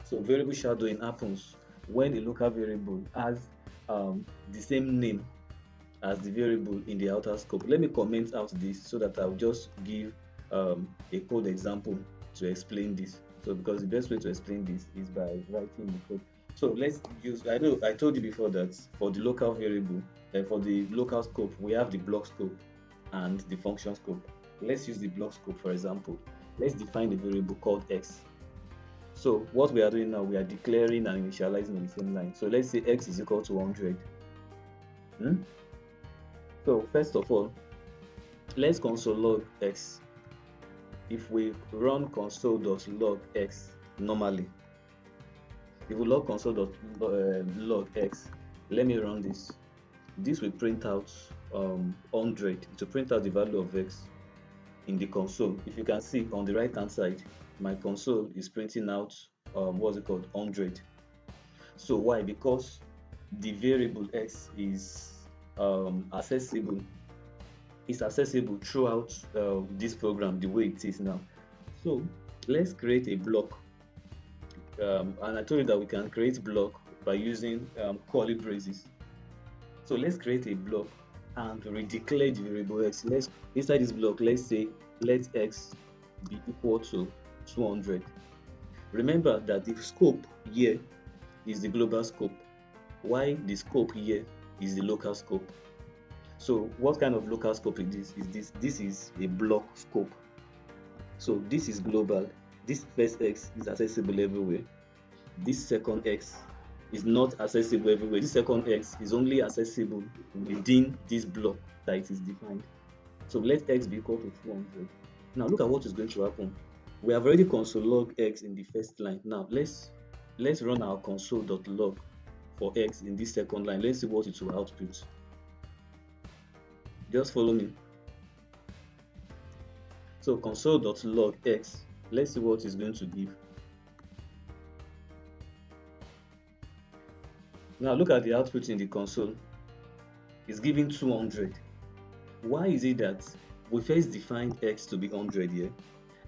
So variable shadowing happens when a local variable has the same name as the variable in the outer scope. Let me comment out this so that I'll just give a code example to explain this. So because the best way to explain this is by writing the code. So let's use, I know I told you before that for the local variable, for the local scope, we have the block scope and the function scope. Let's use the block scope for example. Let's define a variable called x. So what we are doing now, we are declaring and initializing on the same line. So let's say x is equal to 100. Hmm? So first of all, let's console log x. If we run console.log x normally, if we log console.log x, let me run this. This will print out 100. It will print out the value of x in the console. If you can see on the right hand side, my console is printing out what's it called, 100. So why? Because the variable x is accessible. It's accessible throughout this program the way it is now. So let's create a block, and I told you that we can create block by using curly braces. So let's create a block and redeclare the variable x. Let's inside this block, let's say let x be equal to 200. Remember that the scope here is the global scope, while the scope here is the local scope. So what kind of local scope is this? This is a block scope. So this is global. This first x is accessible everywhere. This second x is not accessible everywhere. This second x is only accessible within this block that it is defined. So let x be equal to 200. Now look at what is going to happen. We have already console log x in the first line. Now let's run our console.log for x in this second line. Let's see what it will output. Just follow me. So console.log x, let's see what it's going to give. Now look at the output in the console. It's giving 200. Why is it that we first defined x to be 100 here,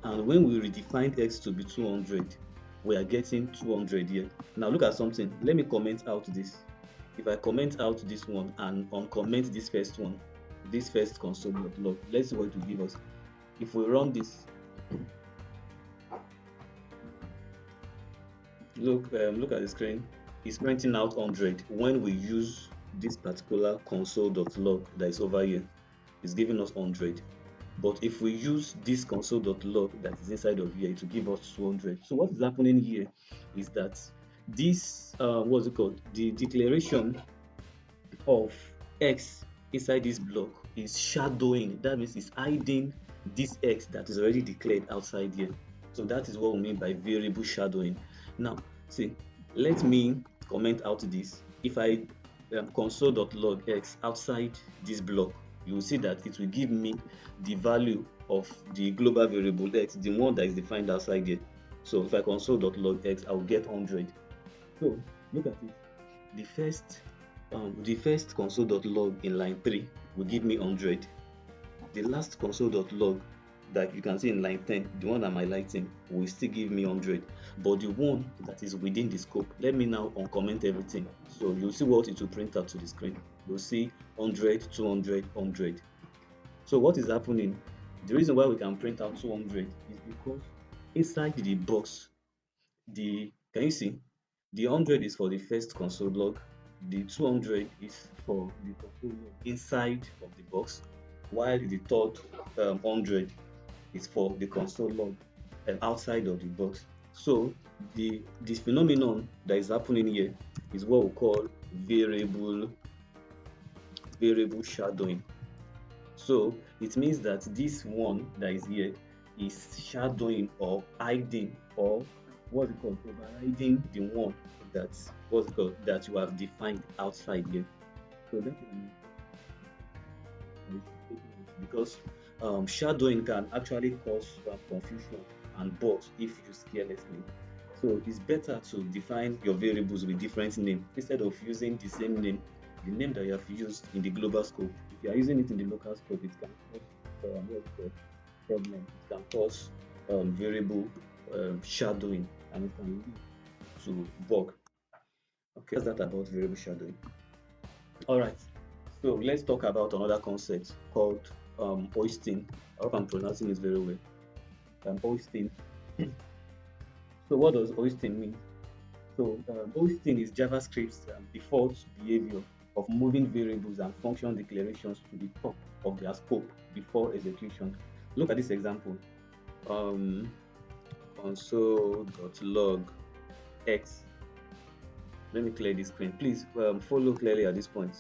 and when we redefined x to be 200, we are getting 200 here? Now look at something. Let me comment out this. If I comment out this one and uncomment this first one, this first console.log, let's see what it will give us. If we run this, look at the screen. It's printing out 100 when we use this particular console.log that is over here. It's giving us 100. But if we use this console.log that is inside of here, it will give us 200. So what is happening here is that this what's it called, the declaration of x inside this block is shadowing. That means it's hiding this x that is already declared outside here. So that is what we mean by variable shadowing. Now see, let me comment out this. If I console.log x outside this block, you will see that it will give me the value of the global variable x, the one that is defined outside here. So if I console.log x, I will get 100. So look at it. The first console.log in line 3 will give me 100. The last console.log that you can see in line 10, the one I'm highlighting, will still give me 100. But the one that is within the scope, let me now uncomment everything. So you'll see what it will print out to the screen. You'll see 100, 200, 100. So what is happening? The reason why we can print out 200 is because inside the box, can you see? The 100 is for the first console log. The 200 is for the console log inside of the box, while the third 100 is for the console log and outside of the box. So this phenomenon that is happening here is what we call variable shadowing. So it means that this one that is here is shadowing or hiding, or what's it called, overriding the one that you have defined outside here. So that's because shadowing can actually cause confusion and bugs if used carelessly. So it's better to define your variables with different name instead of using the same name, the name that you have used in the global scope. If you are using it in the local scope, it can cause problem. It can cause variable shadowing, and it can lead to bug. Okay, that's that about variable shadowing. All right, so let's talk about another concept called hoisting. I hope I'm pronouncing it very well. Hoisting. So what does hoisting mean? So hoisting is JavaScript's default behavior of moving variables and function declarations to the top of their scope before execution. Look at this example. Console.log x. Let me clear this screen. Please follow clearly at this point.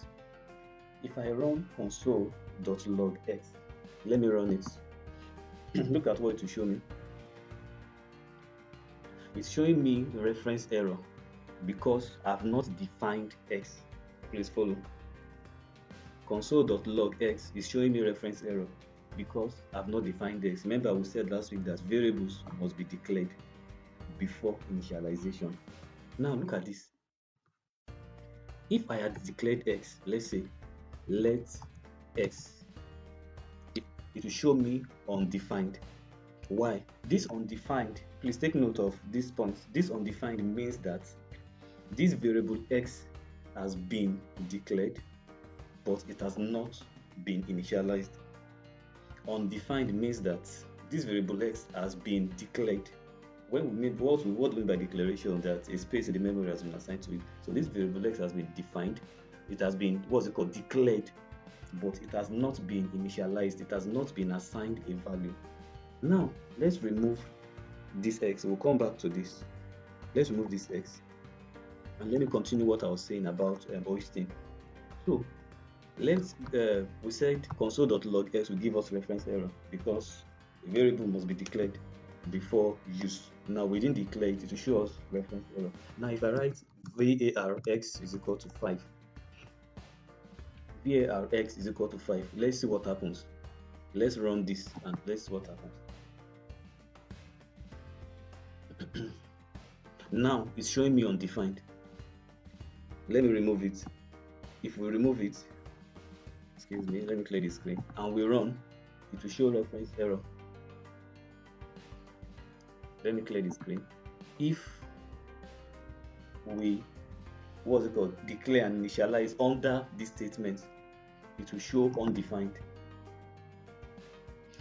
If I run console.log x, let me run it. Look at what it will show me. It's showing me reference error because I've not defined x. Please follow. Console.log x is showing me reference error because I've not defined x. Remember, we said last week that variables must be declared before initialization. Now look at this. If I had declared x, let's say let x, it will show me undefined. Why? This undefined, please take note of this point. This undefined means that this variable x has been declared, but it has not been initialized. Undefined means that this variable x has been declared. When we mean what we mean by declaration, that a space in the memory has been assigned to it. So this variable x has been defined. It has been declared, but it has not been initialized. It has not been assigned a value. Now let's remove this x. We'll come back to this. Let's remove this x, and let me continue what I was saying about hoisting. So let's we said console.log x will give us reference error because a variable must be declared before use. Now we didn't declare it to show us reference error. Now if I write var x is equal to 5, var x is equal to 5, let's see what happens. Let's run this and let's see what happens. Now it's showing me undefined. Let me remove it. If we remove it, excuse me, let me clear the screen, and we run, it will show reference error. Let me clear the screen. If we declare and initialize under this statement, it will show undefined.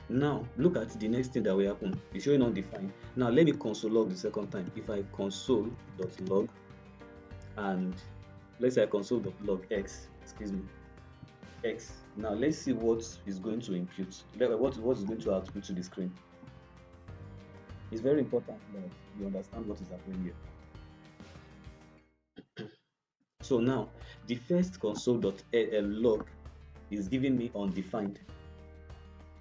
Now look at the next thing that will happen. It's showing undefined. Now let me console log the second time. If I console.log and let's say I console.log x, excuse me, x. Now let's see what is going to impute. What is going to output to the screen. It's very important that you understand what is happening here. So now the first console.log is giving me undefined.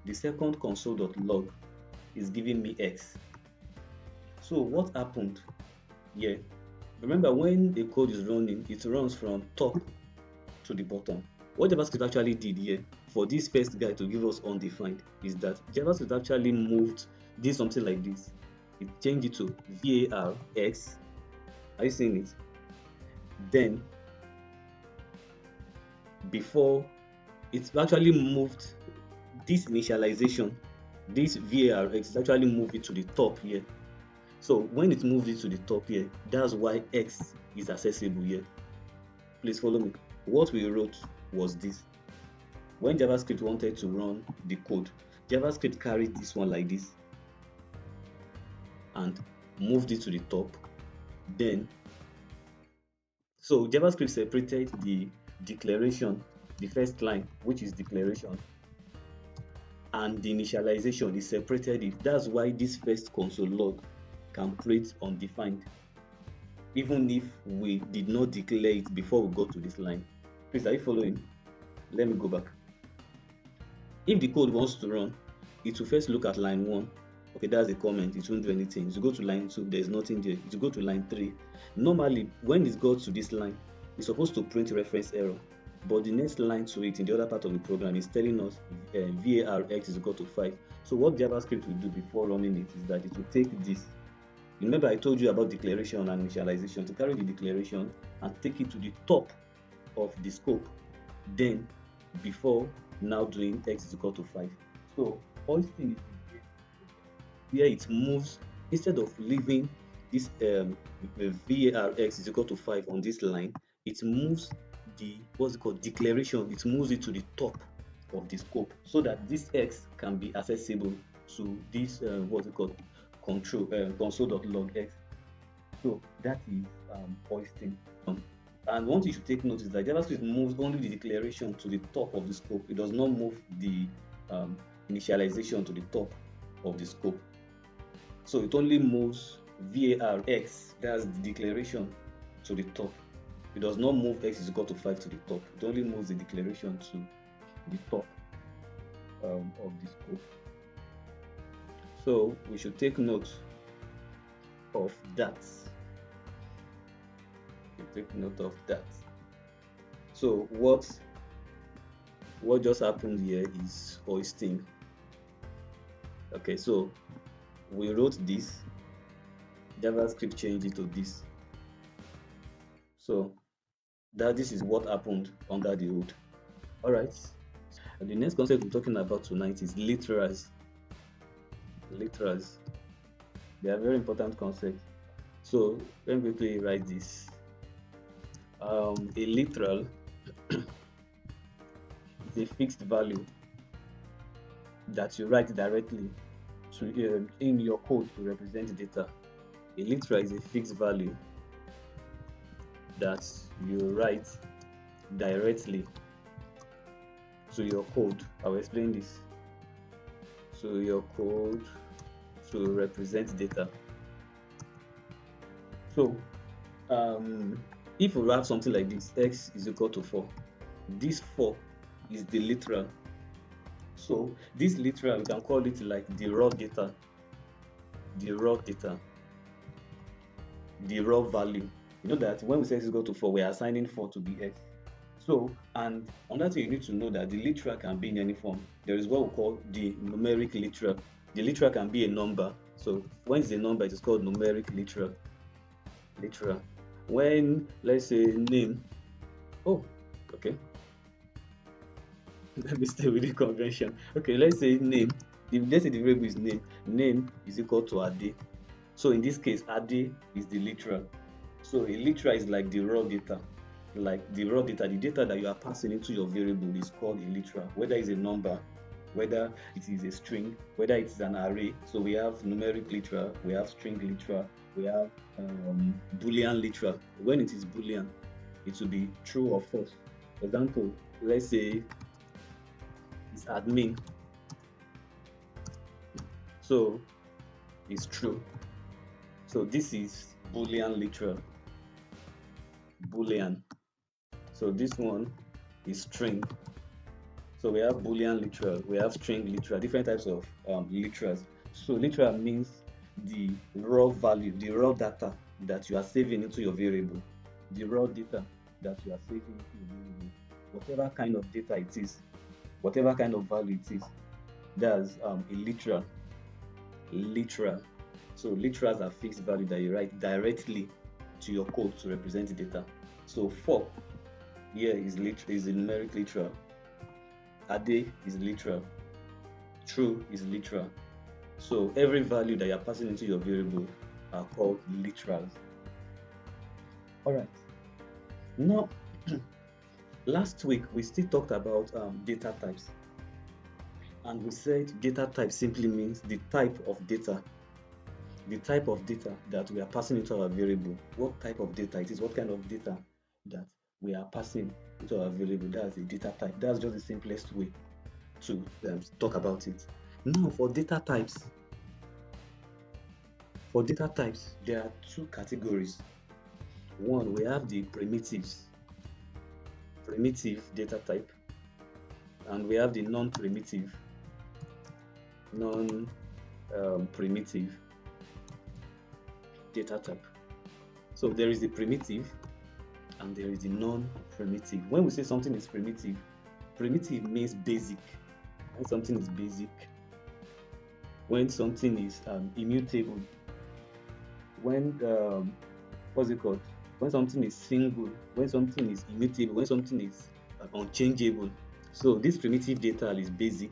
The second console.log is giving me x. So what happened here? Remember, when the code is running, it runs from top to the bottom. What JavaScript actually did here for this first guy to give us undefined is that JavaScript actually did something like this. It changed it to var x. Are you seeing it? Then before it actually moved this initialization, this var x is actually moved it to the top here. So when it moved it to the top here, that's why x is accessible here. Please follow me. What we wrote was this. When JavaScript wanted to run the code, JavaScript carried this one like this and moved it to the top. Then, so JavaScript separated the declaration, the first line, which is declaration, and the initialization is separated it. That's why this first console log can print undefined, even if we did not declare it before we got to this line. Please, are you following? Let me go back. If the code wants to run, it will first look at line 1. Okay, that's a comment. It won't do anything. If you go to line 2, there's nothing there. If you go to line 3, normally when it goes to this line, it's supposed to print reference error. But the next line to it in the other part of the program is telling us var x is equal to 5. So what JavaScript will do before running it is that it will take this. Remember, I told you about declaration and initialization. To carry the declaration and take it to the top of the scope, then before now doing x is equal to 5. So hoisting is where it moves, instead of leaving this VARX is equal to 5 on this line, it moves the what's it called declaration, it moves it to the top of the scope so that this X can be accessible to this what's it called control console.log X. So that is hoisting. And one thing you should take note is that JavaScript moves only the declaration to the top of the scope. It does not move the initialization to the top of the scope. So it only moves VARX, that's the declaration, to the top. It does not move X is equal to 5 to the top. It only moves the declaration to the top of the scope. So we should take note of that. Take note of that. So what just happened here is hoisting. Okay, so we wrote this, JavaScript changed it to this. So this is what happened under the hood. All right. And the next concept we're talking about tonight is literals. Literals. They are very important concepts. So let me quickly write this. A literal is a fixed value that you write directly to in your code to represent data. A literal is a fixed value that you write directly to your code. I'll explain this. To your code to represent data. So if we have something like this, X is equal to 4, this 4 is the literal. So this literal, we can call it like the raw data, the raw value. You know that when we say X is equal to 4, we are assigning 4 to be X. So, and another thing you need to know that the literal can be in any form. There is what we call the numeric literal. The literal can be a number. So when it's a number, it is called numeric literal. When, let's say, name, okay, let me stay with the convention. Okay, let's say name, let's say the variable is name is equal to Ade. So in this case, Ade is the literal. So a literal is like the raw data, the data that you are passing into your variable is called a literal, whether it's a number, whether it is a string, whether it is an array. So we have numeric literal, we have string literal, we have Boolean literal. When it is Boolean, it will be true or false. For example, let's say it's admin, so it's true. So this is Boolean literal. Boolean. So this one is string. So we have Boolean literal, we have string literal, different types of literals. So literal means the raw value, the raw data that you are saving into your variable, the raw data that you are saving into your variable, whatever kind of data it is, whatever kind of value it is, that's a literal. So literals are fixed value that you write directly to your code to represent the data. So 4 here is a numeric literal, Ade is literal, true is literal. So every value that you are passing into your variable are called literals. All right. Now, last week we still talked about data types, and we said data type simply means the type of data that we are passing into our variable. What type of data it is, what kind of data that we are passing into our variable, that's a data type. That's just the simplest way to talk about it. Now for data types, there are 2 categories. One, we have the primitive data type, and we have the non-primitive data type. So there is the primitive and there is the non-primitive. When we say something is primitive means basic. When something is basic, when something is immutable, when when something is single, when something is immutable, when something is unchangeable. So this primitive data is basic.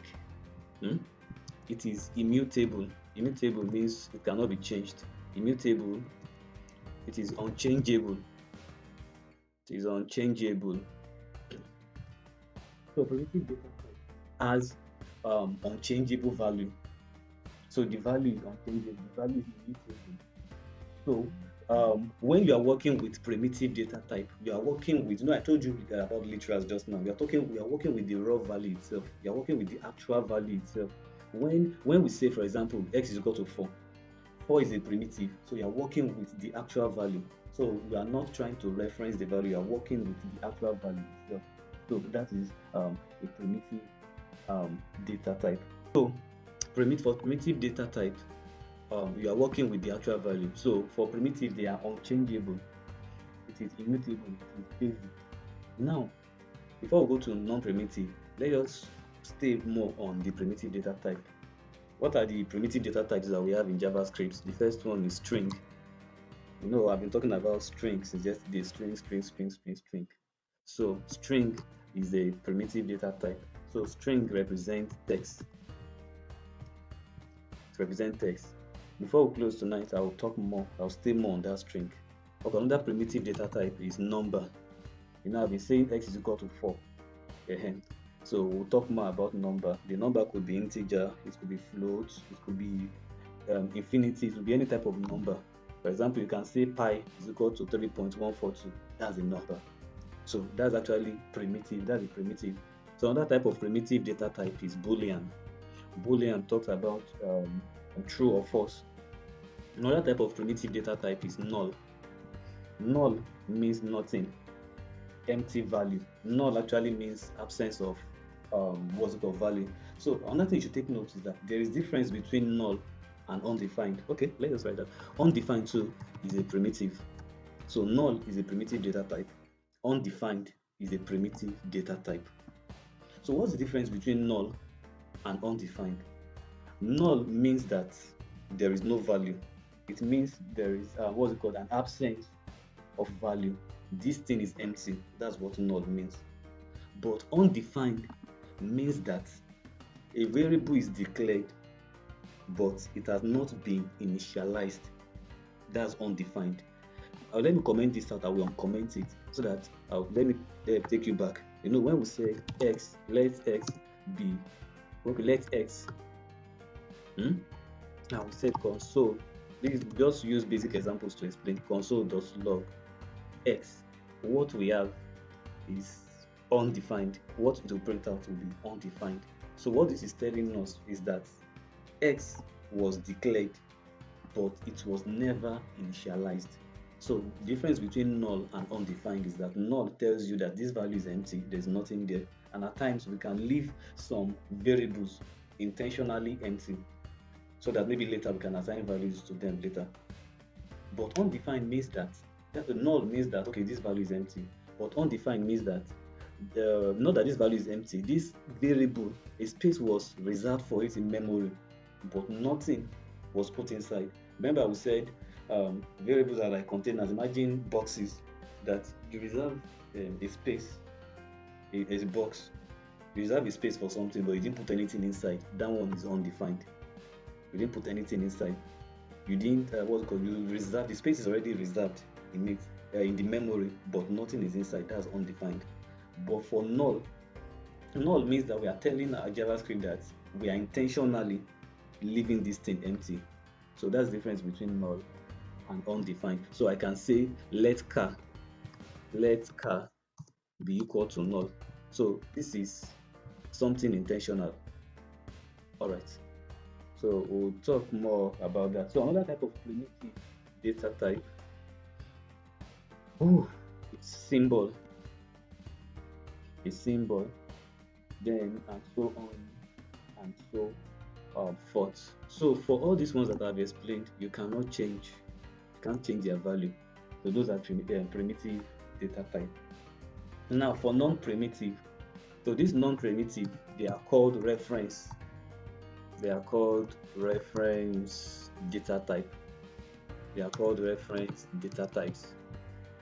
It is immutable. Immutable means it cannot be changed. Immutable It is unchangeable. It is unchangeable. So primitive data type has unchangeable value. So the value is unchangeable. The value is immutable. So when you are working with primitive data type, you are working with, I told you about literals just now. We are working with the raw value itself. You are working with the actual value itself. When we say, for example, x is equal to 4, 4 is a primitive, so you are working with the actual value. So you are not trying to reference the value, you are working with the actual value itself. So that is a primitive data type. So for primitive data type, you are working with the actual value. So for primitive, they are unchangeable. It is immutable. It is basic. Now, before we go to non-primitive, let us stay more on the primitive data type. What are the primitive data types that we have in JavaScript? The first one is string. I've been talking about string since yesterday. String. So string is a primitive data type. So string represents text. It represents text. Before we close tonight, I'll stay more on that string. Okay, another primitive data type is number. I've been saying x is equal to 4. So we'll talk more about number. The number could be integer, it could be float, it could be infinity, it could be any type of number. For example, you can say pi is equal to 3.142. That's a number. So that's actually primitive. That's a primitive. So another type of primitive data type is Boolean. Boolean talks about true or false. Another type of primitive data type is null. Null means nothing, empty value. Null actually means absence of value. So another thing you should take note is that there is difference between null and undefined. Okay, let us write that. Undefined too is a primitive. So null is a primitive data type. Undefined is a primitive data type. So what's the difference between null and undefined? Null means that there is no value. It means there is an absence of value. This thing is empty. That's what null means. But undefined means that a variable is declared, but it has not been initialized. That's undefined. Let me comment this out. I will uncomment it so that let me take you back. When we say x, let x be. Okay, let x. Now we said console. Please just use basic examples to explain. Console.log x. What we have is undefined. What it will print out will be undefined. So what this is telling us is that x was declared, but it was never initialized. So the difference between null and undefined is that null tells you that this value is empty, there's nothing there, and at times we can leave some variables intentionally empty so that maybe later we can assign values to them later. But undefined means that null means that okay, this value is empty, but undefined means that not that this value is empty, this variable, a space was reserved for it in memory, but nothing was put inside. Remember we said variables are like containers. Imagine boxes that you reserve a space, a box. You reserve a space for something, but you didn't put anything inside. That one is undefined. You didn't put anything inside. You didn't you reserve, the space is already reserved in it in the memory, but nothing is inside. That's undefined. But for null means that we are telling our JavaScript that we are intentionally leaving this thing empty. So that's the difference between null and undefined. So I can say let car be equal to null. So this is something intentional. All right. So we'll talk more about that. So another type of primitive data type, it's symbol, then and so on and so forth. So for all these ones that I've explained, you cannot change. You can't change their value. So those are primitive data type. Now for non-primitive, so this non-primitive, they are called reference. They are called reference data type. They are called reference data types.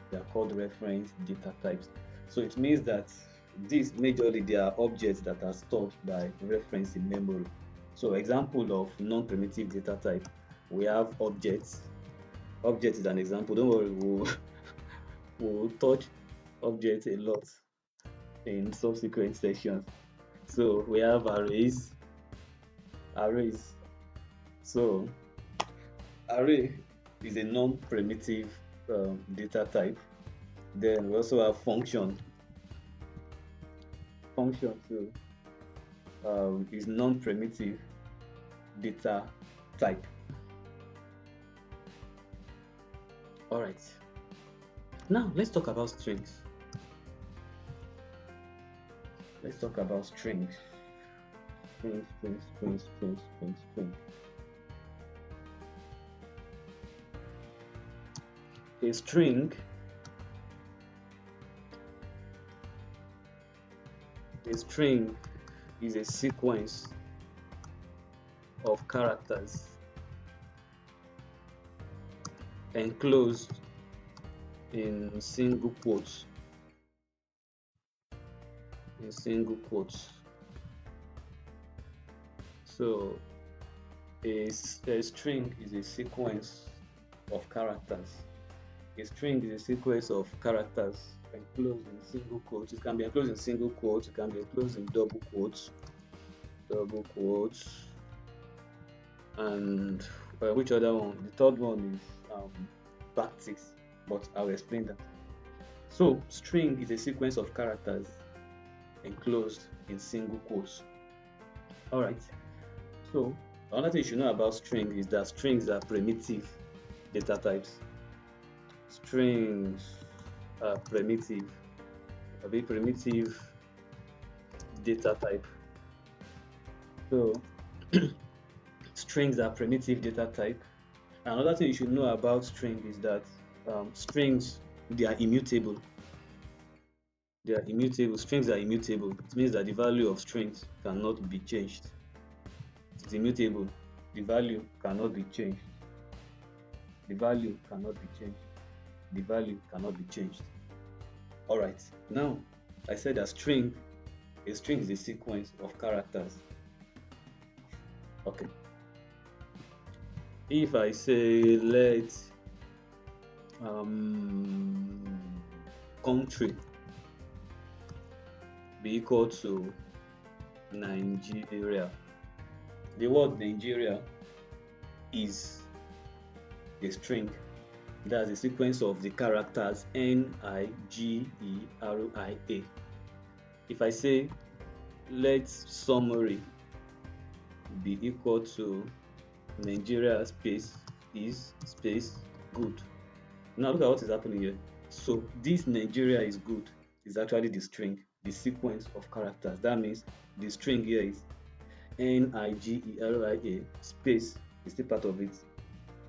They are called reference data types. So it means that these majorly they are objects that are stored by reference in memory. So example of non-primitive data type, we have objects, Object is an example. Don't worry, we'll touch objects a lot in subsequent sections. So we have arrays. So array is a non-primitive data type. Then we also have function. Function too is non-primitive data type. All right. Now let's talk about strings. Let's talk about strings. Strings. A string is a sequence of characters enclosed in single quotes. So a string is a sequence of characters. A string is a sequence of characters enclosed in single quotes. It can be enclosed in single quotes, it can be enclosed in double quotes, and which other one? The third one is backticks, but I'll explain that. So string is a sequence of characters enclosed in single quotes. All right. So another thing you should know about string is that strings are primitive data types. Strings are primitive data type. So strings are primitive data type. Another thing you should know about string is that strings, they are immutable. Strings are immutable. It means that the value of strings cannot be changed. It's immutable. The value cannot be changed. All right. Now, I said that a string is a sequence of characters. Okay. If I say let country be equal to Nigeria, the word Nigeria is a string. That's a sequence of the characters Nigeria. If I say let summary be equal to Nigeria space is space good. Now look at what is happening here. So this Nigeria is good is actually the string, the sequence of characters. That means the string here is Nigeria space is still part of it,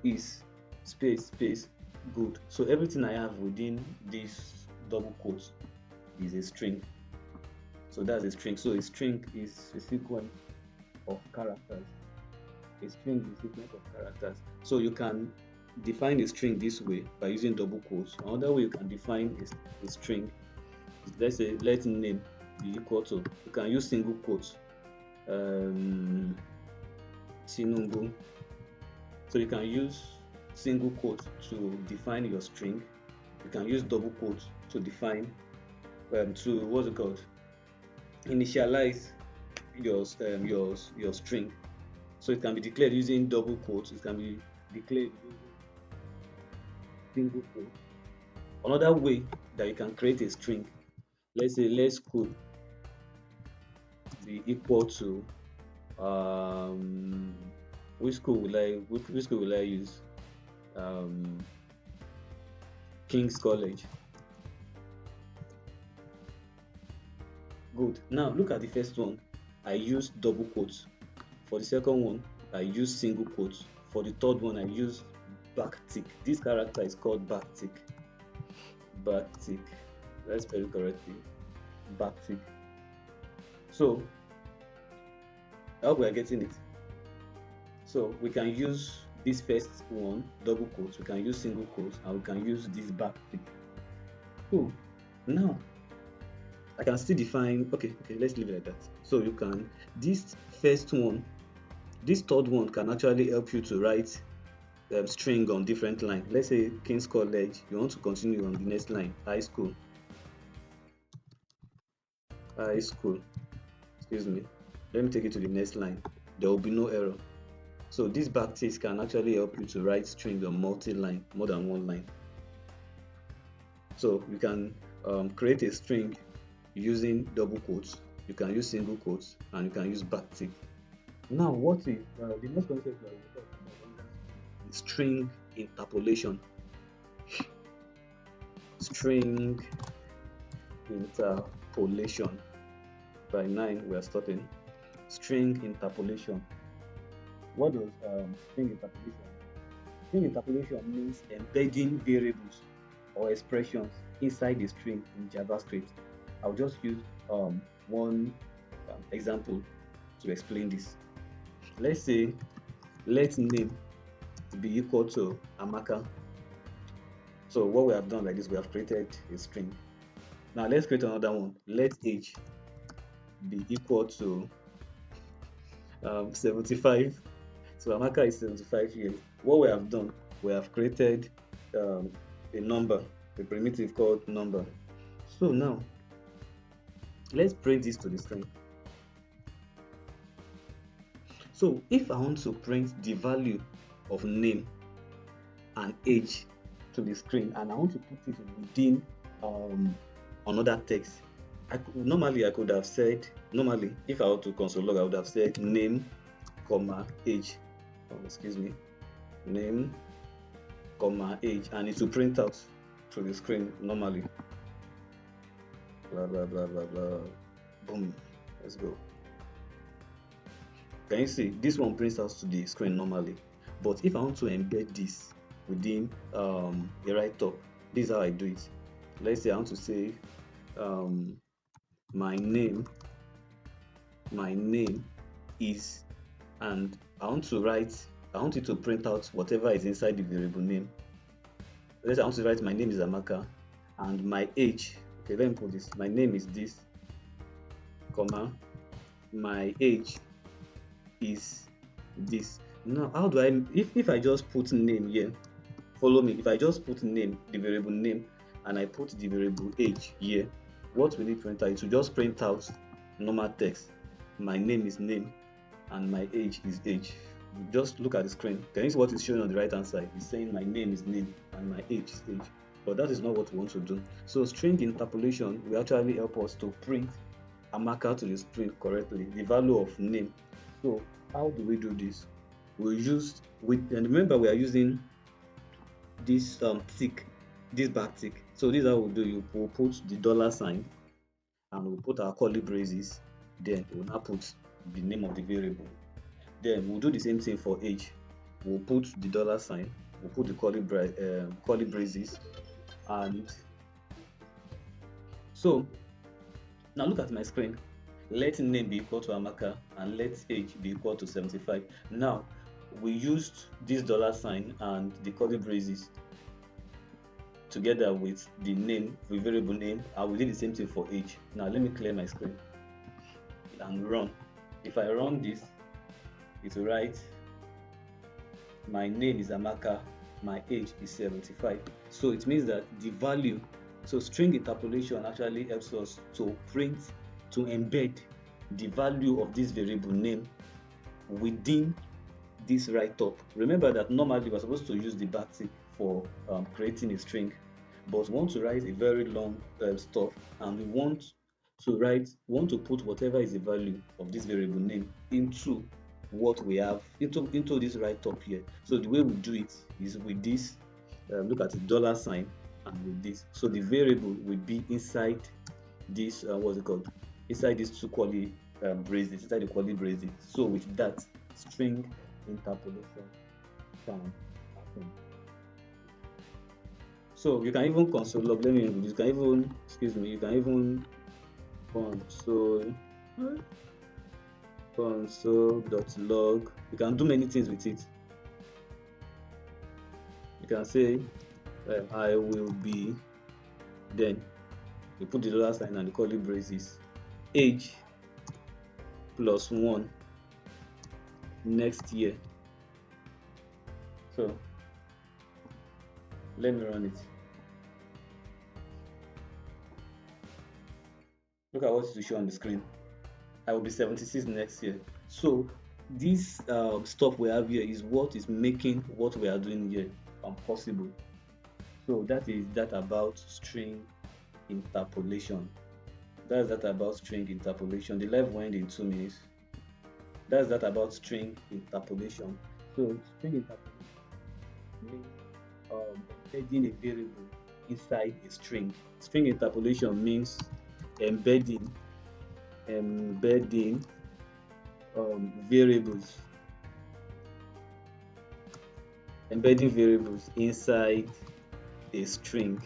is space good. So everything I have within this double quotes is a string. So that's a string. So a string is a sequence of characters. So you can define a string this way by using double quotes. Another way you can define a string is, let's say, let name be equal to, you can use single quotes, Sinungu. So you can use single quotes to define your string. You can use double quotes to define, initialize your string. So it can be declared using double quotes. It can be declared using single quotes. Another way that you can create a string, let's say let school be equal to which school will I use? King's College. Good. Now look at the first one. I use double quotes. For the second one, I use single quotes. For the third one, I use backtick. This character is called backtick. Let's spell it correctly. Backtick. So, I hope we are getting it. So we can use this first one, double quotes, we can use single quotes, and we can use this backtick. Cool. Now I can still define, okay, let's leave it like that. So you can, this first one, this third one can actually help you to write string on different line. Let's say King's College, you want to continue on the next line, high school, excuse me. Let me take it to the next line. There will be no error. So these backticks can actually help you to write strings on multi-line, more than one line. So you can create a string using double quotes, you can use single quotes, and you can use backtick. Now, what is the next concept that we talk about? String interpolation. String interpolation. By 9, we are starting. String interpolation. What does string interpolation mean? String interpolation means embedding variables or expressions inside the string in JavaScript. I'll just use one example to explain this. Let's say let name be equal to Amaka. So what we have done like this, we have created a string. Now let's create another one. Let age be equal to 75. So Amaka is 75 years. What we have done, we have created a number, a primitive called number. So now let's print this to the screen. So if I want to print the value of name and age to the screen, and I want to put it within another text, normally I could have said, if I were to console log, I would have said name, comma, age. Excuse me, name, comma, age, and it will print out to the screen normally. Blah blah blah blah blah. Boom. Let's go. Can you see this one prints out to the screen normally? But if I want to embed this within the right top, this is how I do it. Let's say I want to say my name is, and I want it to print out whatever is inside the variable name. Let's say I want to write my name is Amaka and my age. Okay, let me put this. My name is this, comma, my age is this. Now, how do I, if I just put name here, follow me, if I just put name, the variable name, and I put the variable age here, what will it print out? It will just print out normal text. My name is name and my age is age. Just look at the screen. Can you see what is showing on the right hand side? It's saying my name is name and my age is age. But that is not what we want to do. So string interpolation will actually help us to print Amaka to the screen correctly, the value of name. So how do we do this? We use and remember we are using this tick, this back tick. So this is how we'll do. We'll put the $sign and we'll put our curly braces. Then we'll now put the name of the variable. Then we'll do the same thing for age. We'll put the $sign. We'll put the curly braces, and so now look at my screen. Let name be equal to Amaka and let age be equal to 75. Now we used this $sign and the curly braces together with the name, the variable name, and we did the same thing for age. Now let me clear my screen and run. If I run this, it will write my name is Amaka, my age is 75. So it means that the value, so string interpolation actually helps us to print, to embed the value of this variable name within this right top. Remember that normally we're supposed to use the backtick for creating a string, but we want to write a very long stuff, and we want to put whatever is the value of this variable name into what we have, into this right top here. So the way we do it is with this, look at the $sign and with this. So the variable will be inside this what's it called, inside these two curly braces, inside the curly braces. So with that, string interpolation can happen. So you can even console log. Let me, you can even, excuse me, you can even console.log. You can do many things with it. You can say I will be, then you put the $sign and the curly braces, age +1 next year. So Let me run it. Look at what it will show on the screen. I will be 76 next year. So this stuff we have here is what is making what we are doing here possible. So that is that about string interpolation. That's that about string interpolation. The live will end in 2 minutes. That's that about string interpolation. So string interpolation means embedding a variable inside a string. String interpolation means embedding embedding variables embedding variables inside a string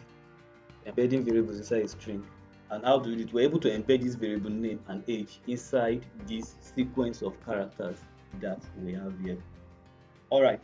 embedding variables inside a string. And how do we do it? We're able to embed this variable name and age inside this sequence of characters that we have here. All right.